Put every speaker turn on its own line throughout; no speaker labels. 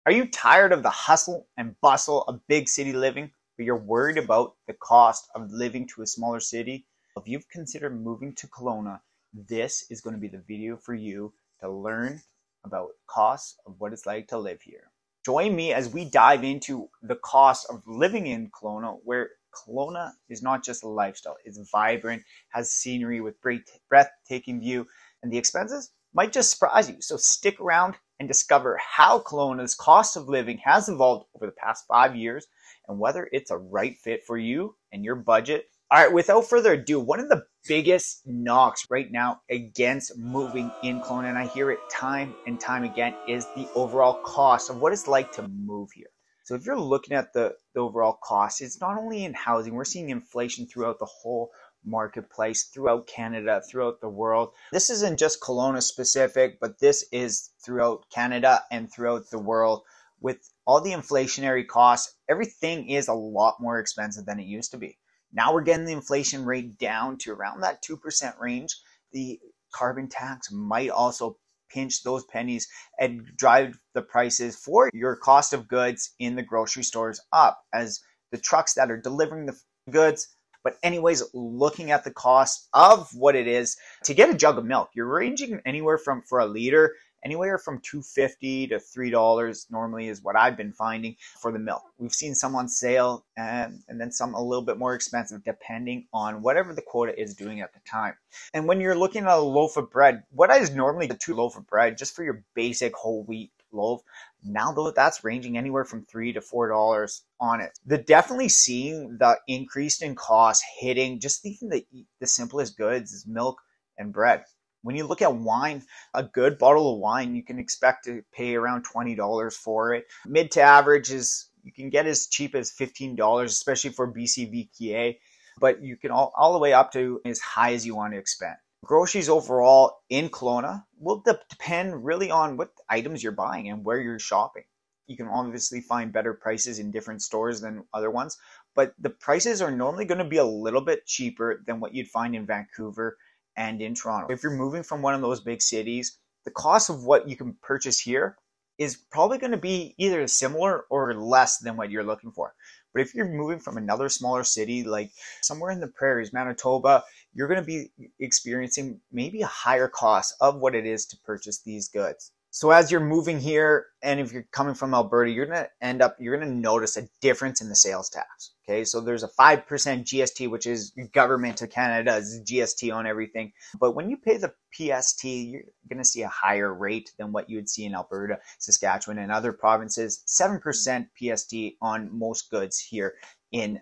Are you tired of the hustle and bustle of big city living, but you're worried about the cost of living to a smaller city? If you've considered moving to Kelowna, this is going to be the video for you to learn about costs of what it's like to live here. Join me as we dive into the cost of living in Kelowna, where Kelowna is not just a lifestyle, it's vibrant, has scenery with breathtaking view, and the expenses might just surprise you. So stick around and discover how Kelowna's cost of living has evolved over the past 5 years and whether it's a right fit for you and your budget. All right, without further ado, one of the biggest knocks right now against moving in Kelowna, and I hear it time and time again, is the overall cost of what it's like to move here. So if you're looking at the overall cost, it's not only in housing, we're seeing inflation throughout the whole marketplace, throughout Canada, throughout the world. This isn't just Kelowna specific, but this is throughout Canada and throughout the world. With all the inflationary costs, everything is a lot more expensive than it used to be. Now we're getting the inflation rate down to around that 2% range. The carbon tax might also pinch those pennies and drive the prices for your cost of goods in the grocery stores up as the trucks that are delivering the goods. But anyways, looking at the cost of what it is to get a jug of milk, you're ranging anywhere from, for a liter, anywhere from $2.50 to $3 normally is what I've been finding for the milk. We've seen some on sale and then some a little bit more expensive depending on whatever the quota is doing at the time. And when you're looking at a loaf of bread, what is normally the two loaf of bread just for your basic whole wheat loaf, now though that's ranging anywhere from $3 to $4 on it. They're definitely seeing the increase in cost hitting just even the simplest goods is milk and bread. When you look at wine, a good bottle of wine, you can expect to pay around $20 for it. Mid to average is you can get as cheap as $15, especially for BCVKA, but you can all the way up to as high as you want to expend. Groceries overall in Kelowna will depend really on what items you're buying and where you're shopping. You can obviously find better prices in different stores than other ones, but the prices are normally going to be a little bit cheaper than what you'd find in Vancouver and in Toronto. If you're moving from one of those big cities, the cost of what you can purchase here is probably going to be either similar or less than what you're looking for. But if you're moving from another smaller city, like somewhere in the prairies, Manitoba, you're going to be experiencing maybe a higher cost of what it is to purchase these goods. So as you're moving here, and if you're coming from Alberta, you're going to notice a difference in the sales tax. Okay, so there's a 5% GST, which is government of Canada's GST on everything. But when you pay the PST, you're going to see a higher rate than what you would see in Alberta, Saskatchewan, and other provinces. 7% PST on most goods here in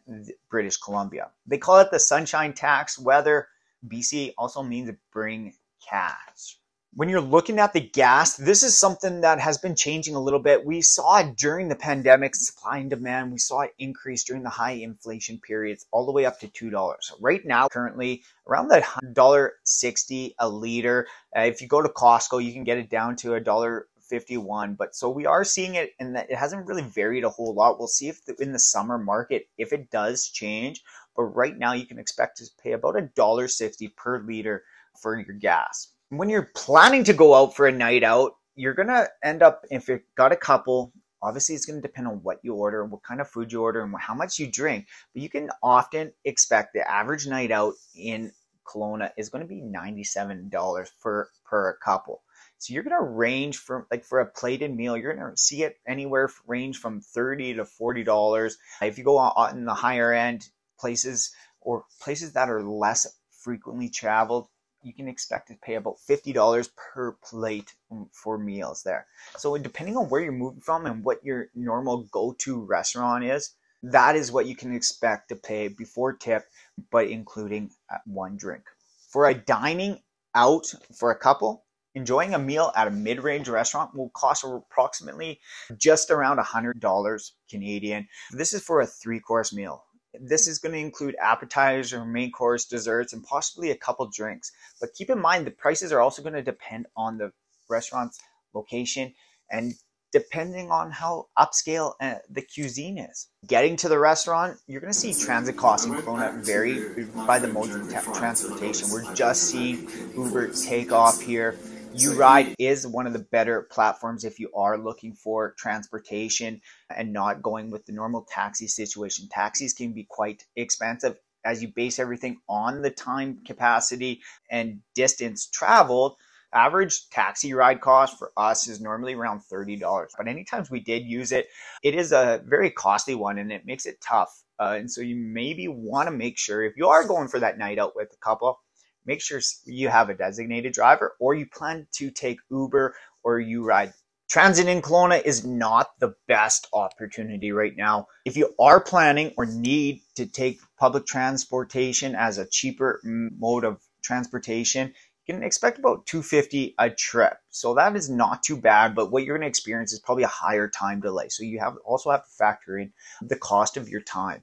British Columbia. They call it the sunshine tax. Weather, BC also means bring cash. When you're looking at the gas, this is something that has been changing a little bit. We saw it during the pandemic, supply and demand. We saw it increase during the high inflation periods all the way up to $2. Right now, currently around that $1.60 a liter. If you go to Costco, you can get it down to $1.51. But so we are seeing it, and it hasn't really varied a whole lot. We'll see if in the summer market, if it does change. But right now, you can expect to pay about $1.60 per liter for your gas. When you're planning to go out for a night out, you're going to end up, if you've got a couple, obviously it's going to depend on what you order, what kind of food you order, and how much you drink. But you can often expect the average night out in Kelowna is going to be $97 per couple. So you're going to range from, like for a plated meal, you're going to see it anywhere range from $30 to $40. If you go on the higher end places or places that are less frequently traveled, you can expect to pay about $50 per plate for meals there. So depending on where you're moving from and what your normal go-to restaurant is, that is what you can expect to pay before tip, but including one drink. For a dining out for a couple, enjoying a meal at a mid-range restaurant will cost approximately just around $100 Canadian. This is for a 3-course meal. This is going to include appetizers, main course, desserts, and possibly a couple drinks. But keep in mind, the prices are also going to depend on the restaurant's location and depending on how upscale the cuisine is. Getting to the restaurant, you're going to see transit costs in Kelowna vary by the modes of transportation. We're just seeing Uber take off here. Uride is one of the better platforms if you are looking for transportation and not going with the normal taxi situation. Taxis can be quite expensive as you base everything on the time capacity and distance traveled. Average taxi ride cost for us is normally around $30. But anytime we did use it, it is a very costly one and it makes it tough. And so you maybe want to make sure if you are going for that night out with a couple, make sure you have a designated driver or you plan to take Uber or Uride. Transit in Kelowna is not the best opportunity right now. If you are planning or need to take public transportation as a cheaper mode of transportation, you can expect about $250 a trip. So that is not too bad, but what you're going to experience is probably a higher time delay. So you also have to factor in the cost of your time.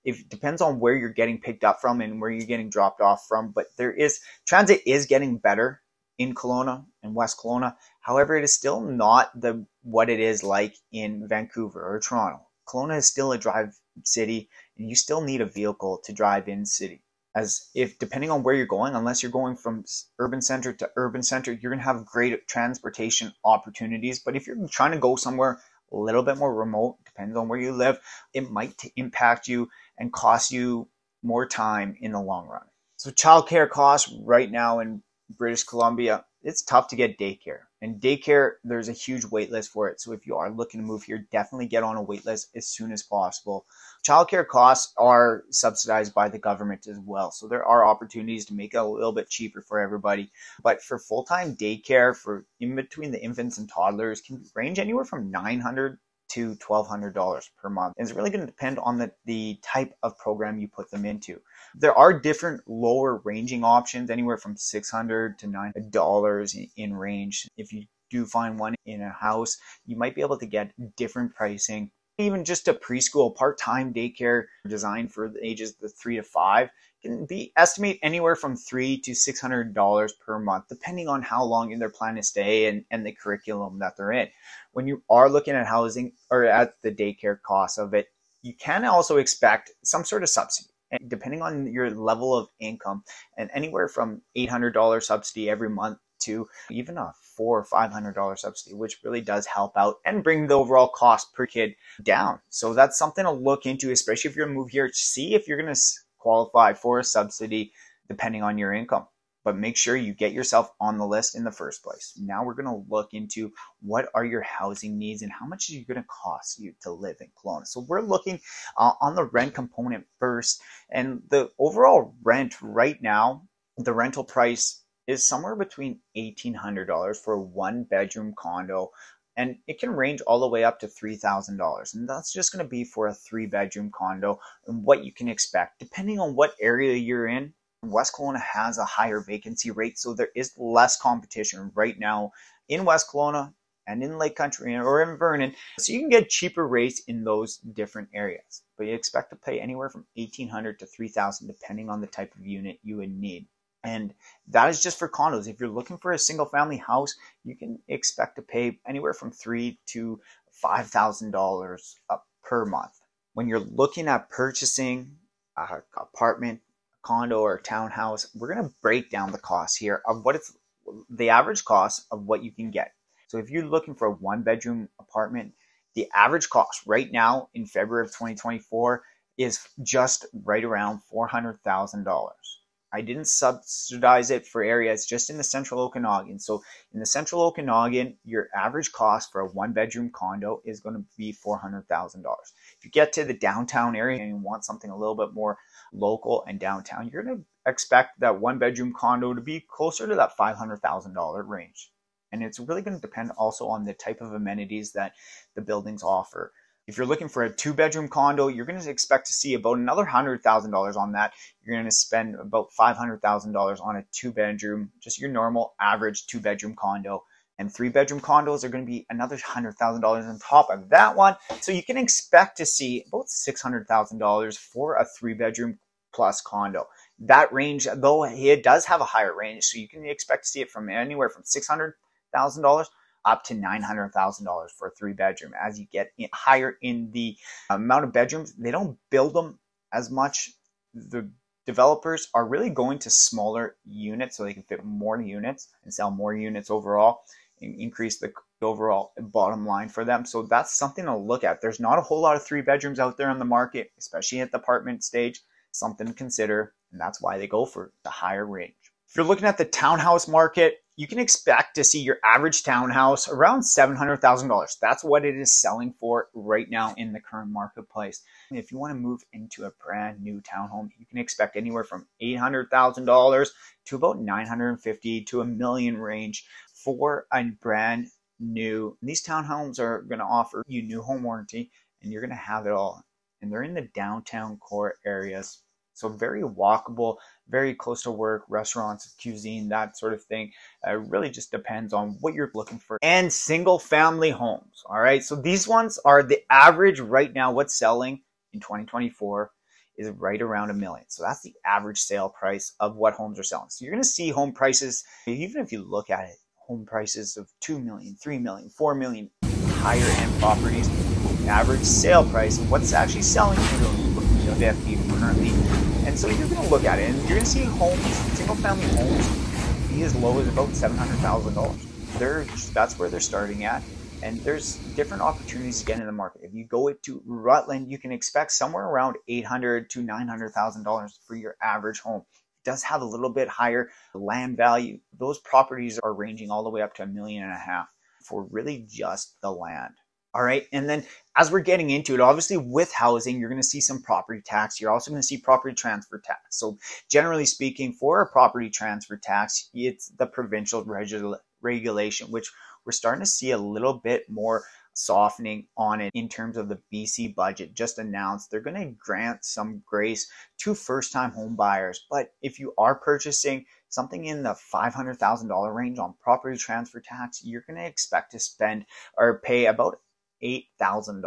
It depends on where you're getting picked up from and where you're getting dropped off from, but transit is getting better in Kelowna and West Kelowna. However, it is still not what it is like in Vancouver or Toronto. Kelowna is still a drive city and you still need a vehicle to drive in city. Depending on where you're going, unless you're going from urban center to urban center, you're going to have great transportation opportunities. But if you're trying to go somewhere a little bit more remote, depends on where you live, it might impact you and cost you more time in the long run. So childcare costs right now in British Columbia, it's tough to get daycare. And daycare, there's a huge wait list for it. So if you are looking to move here, definitely get on a wait list as soon as possible. Childcare costs are subsidized by the government as well. So there are opportunities to make it a little bit cheaper for everybody. But for full-time daycare, for in between the infants and toddlers, can range anywhere from $900 to $1,200 per month. And it's really going to depend on the type of program you put them into. There are different lower ranging options, anywhere from $600 to $900 in range. If you do find one in a house, you might be able to get different pricing. Even just a preschool part-time daycare designed for the ages of 3 to 5 can estimate anywhere from $300 to $600 per month, depending on how long they're planning to stay and the curriculum that they're in. When you are looking at housing or at the daycare cost of it, you can also expect some sort of subsidy. And depending on your level of income, and anywhere from $800 subsidy every month to even a $400 or $500 subsidy, which really does help out and bring the overall cost per kid down. So that's something to look into, especially if you're going to move here. See if you're going to qualify for a subsidy depending on your income. But make sure you get yourself on the list in the first place. Now we're going to look into what are your housing needs and how much is it going to cost you to live in Kelowna. So we're looking on the rent component first. And the overall rent right now, the rental price is somewhere between $1,800 for a one-bedroom condo. And it can range all the way up to $3,000. And that's just going to be for a 3-bedroom condo and what you can expect. Depending on what area you're in, West Kelowna has a higher vacancy rate, so there is less competition right now in West Kelowna and in Lake Country or in Vernon. So you can get cheaper rates in those different areas. But you expect to pay anywhere from $1,800 to $3,000 depending on the type of unit you would need. And that is just for condos. If you're looking for a single family house, you can expect to pay anywhere from $3,000 to $5,000 per month. When you're looking at purchasing an apartment, condo, or townhouse, we're going to break down the costs here of what it's the average cost of what you can get. So if you're looking for a 1-bedroom apartment, the average cost right now in February of 2024 is just right around $400,000. I didn't subsidize it for areas, just in the central Okanagan. So in the central Okanagan, your average cost for a 1-bedroom condo is going to be $400,000. If you get to the downtown area and you want something a little bit more local and downtown, you're going to expect that 1-bedroom condo to be closer to that $500,000 range. And it's really going to depend also on the type of amenities that the buildings offer. If you're looking for a 2-bedroom condo, you're going to expect to see about another $100,000 on that. You're going to spend about $500,000 on a 2-bedroom, just your normal average 2-bedroom condo. And 3-bedroom condos are going to be another $100,000 on top of that one. So you can expect to see about $600,000 for a 3-bedroom plus condo. That range, though, it does have a higher range. So you can expect to see it from anywhere from $600,000 up to $900,000 for a 3-bedroom. As you get higher in the amount of bedrooms, they don't build them as much. The developers are really going to smaller units so they can fit more units and sell more units overall and increase the overall bottom line for them. So that's something to look at. There's not a whole lot of 3 bedrooms out there on the market, especially at the apartment stage. Something to consider, and that's why they go for the higher range. If you're looking at the townhouse market, you can expect to see your average townhouse around $700,000. That's what it is selling for right now in the current marketplace. And if you want to move into a brand new townhome, you can expect anywhere from $800,000 to about $950,000 to $1 million range for a brand new. These townhomes are going to offer you new home warranty, and you're going to have it all. And they're in the downtown core areas. So very walkable, very close to work, restaurants, cuisine, that sort of thing. Really just depends on what you're looking for. And single family homes. All right. So these ones are the average right now. What's selling in 2024 is right around $1 million. So that's the average sale price of what homes are selling. So you're going to see home prices, even if you look at it, home prices of $2 million, $3 million, $4 million, higher end properties. Average sale price of what's actually selling for 50 currently. And so you're going to look at it and you're going to see homes, single family homes, be as low as about $700,000. That's where they're starting at. And there's different opportunities to get in the market. If you go to Rutland, you can expect somewhere around $800,000 to $900,000 for your average home. It does have a little bit higher land value. Those properties are ranging all the way up to $1.5 million for really just the land. All right. And then as we're getting into it, obviously with housing, you're going to see some property tax. You're also going to see property transfer tax. So generally speaking, for a property transfer tax, it's the provincial regulation, which we're starting to see a little bit more softening on it in terms of the BC budget just announced. They're going to grant some grace to first-time home buyers. But if you are purchasing something in the $500,000 range on property transfer tax, you're going to expect to spend or pay about $8,000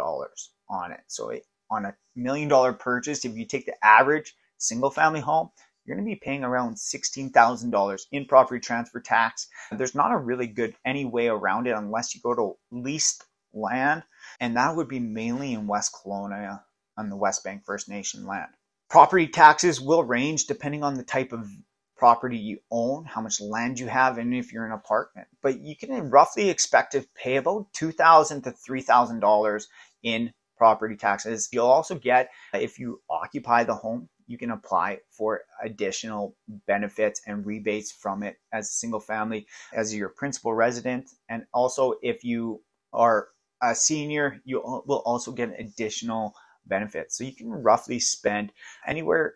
on it. So on $1 million purchase, if you take the average single family home, you're going to be paying around $16,000 in property transfer tax. There's not a really good any way around it unless you go to leased land, and that would be mainly in West Kelowna on the West Bank First Nation land. Property taxes will range depending on the type of property you own, how much land you have, and if you're in an apartment. But you can roughly expect to pay about $2,000 to $3,000 in property taxes. You'll also get, if you occupy the home, you can apply for additional benefits and rebates from it as a single family, as your principal resident. And also if you are a senior, you will also get additional benefits. So you can roughly spend anywhere,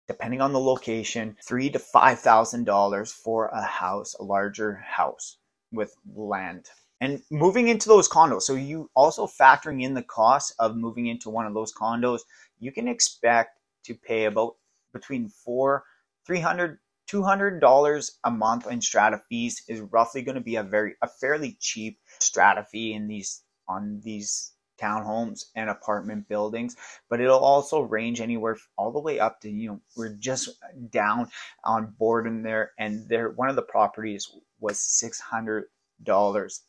depending on the location, $3,000 to $5,000 for a house, a larger house with land. And moving into those condos, so you also factoring in the cost of moving into one of those condos, you can expect to pay about between $300 $200 a month in strata fees is roughly going to be a fairly cheap strata fee on these townhomes and apartment buildings, but it'll also range anywhere all the way up to, we're just down on board in there, and one of the properties was $600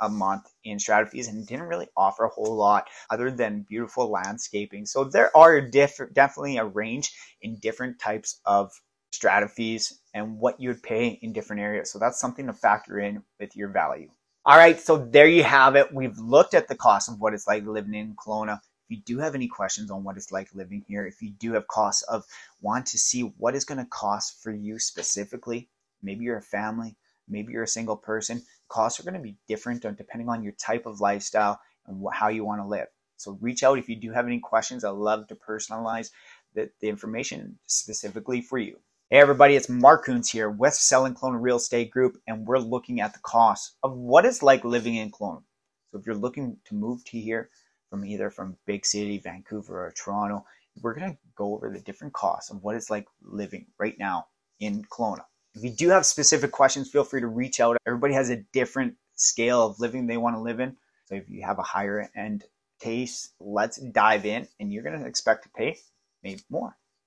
a month in strata fees and didn't really offer a whole lot other than beautiful landscaping. So there are definitely a range in different types of strata fees and what you would pay in different areas. So that's something to factor in with your value. All right, so there you have it. We've looked at the cost of what it's like living in Kelowna. If you do have any questions on what it's like living here, if you do have costs of want to see what it's going to cost for you specifically, maybe you're a family, maybe you're a single person, costs are going to be different depending on your type of lifestyle and how you want to live. So reach out if you do have any questions. I love to personalize the information specifically for you. Hey everybody, it's Mark Coons here with Selling Kelowna Real Estate Group, and we're looking at the cost of what it's like living in Kelowna. So if you're looking to move to here from either from big city, Vancouver or Toronto, we're going to go over the different costs of what it's like living right now in Kelowna. If you do have specific questions, feel free to reach out. Everybody has a different scale of living they want to live in. So if you have a higher end taste, let's dive in, and you're going to expect to pay maybe more.